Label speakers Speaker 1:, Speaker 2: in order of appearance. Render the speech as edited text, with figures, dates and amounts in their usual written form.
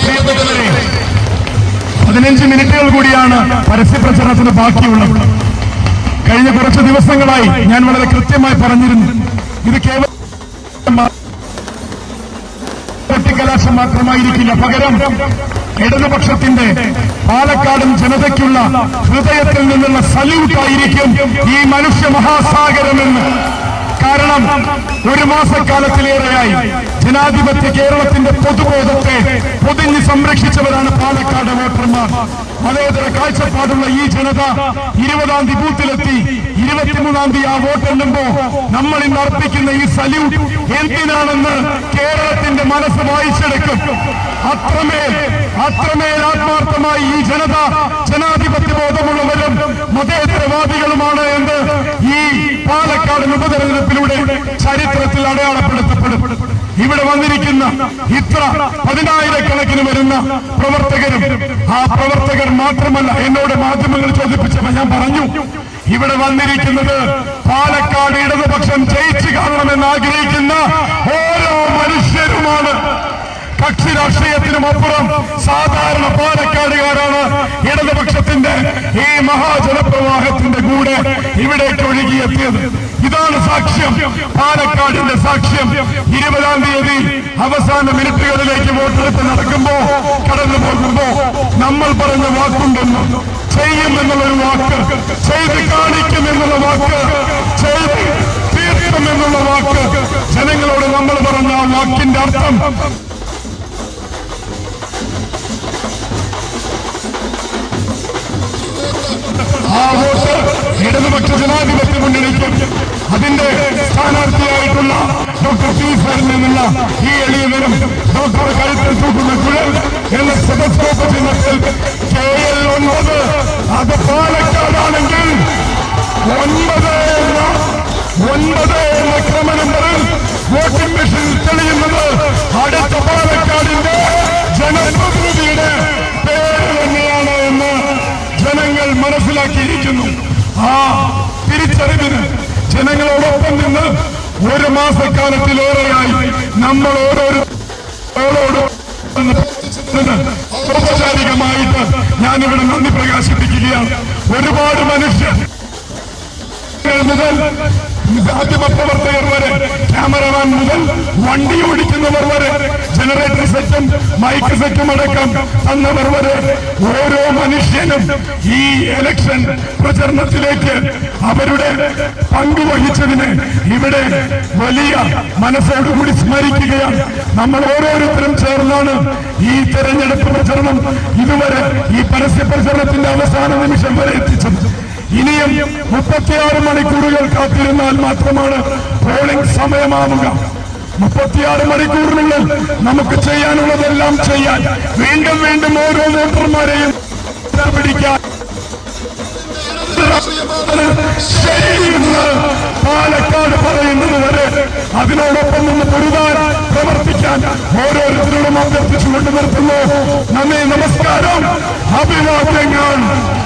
Speaker 1: പ്രിയപ്പെട്ടവരെ, 15 മിനിറ്റുകൾ കൂടിയാണ് പരസ്യ പ്രചരണത്തിന് ബാക്കിയുള്ളത്. കഴിഞ്ഞ കുറച്ച് ദിവസങ്ങളായി ഞാൻ വളരെ കൃത്യമായി പറഞ്ഞിരുന്നു, ഇത് കേവലം കൊട്ടിക്കലാശം മാത്രമായിരിക്കില്ല, പകരം ഇടതുപക്ഷത്തിന്റെ പാലക്കാടൻ ജനതയ്ക്കുള്ള ഹൃദയത്തിൽ നിന്നുള്ള സല്യൂട്ടായിരിക്കും ഈ മനുഷ്യ മഹാസാഗരമെന്ന്. കാരണം ഒരു മാസക്കാലത്തിലേറെയായി ജനാധിപത്യ കേരളത്തിന്റെ പൊതുബോധത്തെ പൊതിഞ്ഞ് സംരക്ഷിച്ചവരാണ് പാലക്കാട് വോട്ടർമാർ. മതേതര കാഴ്ചപ്പാടുള്ള ഈ ജനത 20-ാം തീയതി ബൂത്തിലെത്തി 23-ാം തീയതി ആ വോട്ട് എണ്ണുമ്പോ നമ്മൾ ഇന്ന് അർപ്പിക്കുന്ന ഈ സല്യൂട്ട് എന്തിനാണെന്ന് കേരളത്തിന്റെ മനസ്സ് വായിച്ചെടുക്കും. അത്രമേൽ ആത്മാർത്ഥമായി ഈ ജനത ജനാധിപത്യ ബോധമുള്ളവരും മതേതരവാദികളുമാണ് എന്ന് ഈ പാലക്കാട് ഉപതെരഞ്ഞെടുപ്പിലൂടെ ചരിത്രത്തിൽ അടയാളപ്പെടുത്തപ്പെടും. ഇവിടെ വന്നിരിക്കുന്ന ഇത്ര 10,000-കണക്കിന് വരുന്ന പ്രവർത്തകരും, ആ പ്രവർത്തകർ മാത്രമല്ല, എന്നോട് മാധ്യമങ്ങൾ ചോദിപ്പിച്ചപ്പോൾ ഞാൻ പറഞ്ഞു, ഇവിടെ വന്നിരിക്കുന്നത് പാലക്കാട് ഇടതുപക്ഷം ജയിച്ചു കാണണമെന്ന് ആഗ്രഹിക്കുന്ന ഓരോ മനുഷ്യരുമാണ്. കക്ഷി രാഷ്ട്രീയത്തിനുമപ്പുറം സാധാരണ പാലക്കാടുകാരാണ് ഇടതുപക്ഷത്തിന്റെ ഈ മഹാജനപ്രവാഹത്തിന്റെ കൂടെ ഇവിടേക്ക് ഒഴുകിയെത്തിയത്. ഇതാണ് സാക്ഷ്യം, പാലക്കാടിന്റെ സാക്ഷ്യം. 20-ാം തീയതി അവസാന മിനിറ്റുകളിലേക്ക് വോട്ടെടുപ്പ് നടക്കുമ്പോ, കടന്നു പോകുമ്പോ നമ്മൾ പറഞ്ഞ വാക്കുണ്ടെന്ന്, ചെയ്യുമെന്നുള്ളൊരു വാക്ക്, ചെയ്ത് കാണിക്കുമെന്നുള്ള വാക്ക്, ചെയ്ത് തീർക്കുമെന്നുള്ള വാക്ക്, ജനങ്ങളോട് നമ്മൾ പറഞ്ഞ ആ വാക്കിന്റെ അർത്ഥം ആ വോട്ട് ഇടതുപക്ഷ ജനാധിപത്യ മുന്നണിക്കും അതിന്റെ സ്ഥാനാർത്ഥിയായിട്ടുള്ള ഡോക്ടർ ഫീസറിൽ നിന്നുള്ള ഈ എളിയവരും ഡോക്ടർ കഴുത്തിൽ തൂക്കുന്ന കുഴൽ എന്ന സ്റ്റെതസ്കോപ്പ് ചിഹ്നത്തിൽ KL9 അത് പാലക്കാടാണെങ്കിൽ 9 എന്ന ക്രമ നമ്പറിൽ വോട്ടിംഗ് മെഷീനിൽ തെളിയുന്നത് അടുത്ത പാലക്കാടിന്റെ ജനപ്രതിനിധിയുടെ പേര് തന്നെയാണ് എന്ന് ജനങ്ങൾ മനസ്സിലാക്കിയിരിക്കുന്നു. ആ തിരിച്ചറിവിന് ജനങ്ങളോടൊപ്പം നിന്ന് ഒരു മാസക്കാലത്തിലേറെയായി നമ്മൾ ഓരോരോട് ഔപചാരികമായിട്ട് ഞാനിവിടെ നന്ദി പ്രകാശിപ്പിക്കുകയാണ്. ഒരുപാട് മനുഷ്യർ മുതൽ മാധ്യമപ്രവർത്തകർ വരെ, ക്യാമറമാൻ മുതൽ വണ്ടി ഓടിക്കുന്നവർ വരെ, ജനറേറ്റർ സെറ്റും മൈക്ക് സെറ്റും അടക്കം തന്നവർ വരെ, ഓരോ മനുഷ്യനും ഈ ഇലക്ഷൻ പ്രചരണത്തിലേക്ക് അവരുടെ പങ്കുവഹിച്ചതിന് ഇവിടെ വലിയ മനസ്സോടുകൂടി സ്മരിക്കുകയാണ്. നമ്മൾ ഓരോരുത്തരും ചേർന്നാണ് ഈ തെരഞ്ഞെടുപ്പ് പ്രചരണം ഇതുവരെ ഈ പരസ്യ പ്രചരണത്തിന്റെ അവസാന നിമിഷം വരെ എത്തിച്ചത്. ഇനിയും 36 മണിക്കൂറുകൾ കാത്തിരുന്നാൽ മാത്രമാണ് പോളിംഗ് സമയമാവുക. 36 മണിക്കൂറിനുള്ളിൽ നമുക്ക് ചെയ്യാനുള്ളതെല്ലാം ചെയ്യാൻ, വീണ്ടും വീണ്ടും ഓരോ വോട്ടർമാരെയും പിടിക്കാൻ പാലക്കാട് പറയുന്നത് വരെ അതിനോടൊപ്പം നിന്ന് പൊരുതാൻ പ്രവർത്തിക്കാൻ ഓരോരുത്തരോടും അഭ്യർത്ഥിച്ചുകൊണ്ട് നിർത്തുന്നു. നന്ദി, നമസ്കാരം, അഭിവാദ്യങ്ങൾ.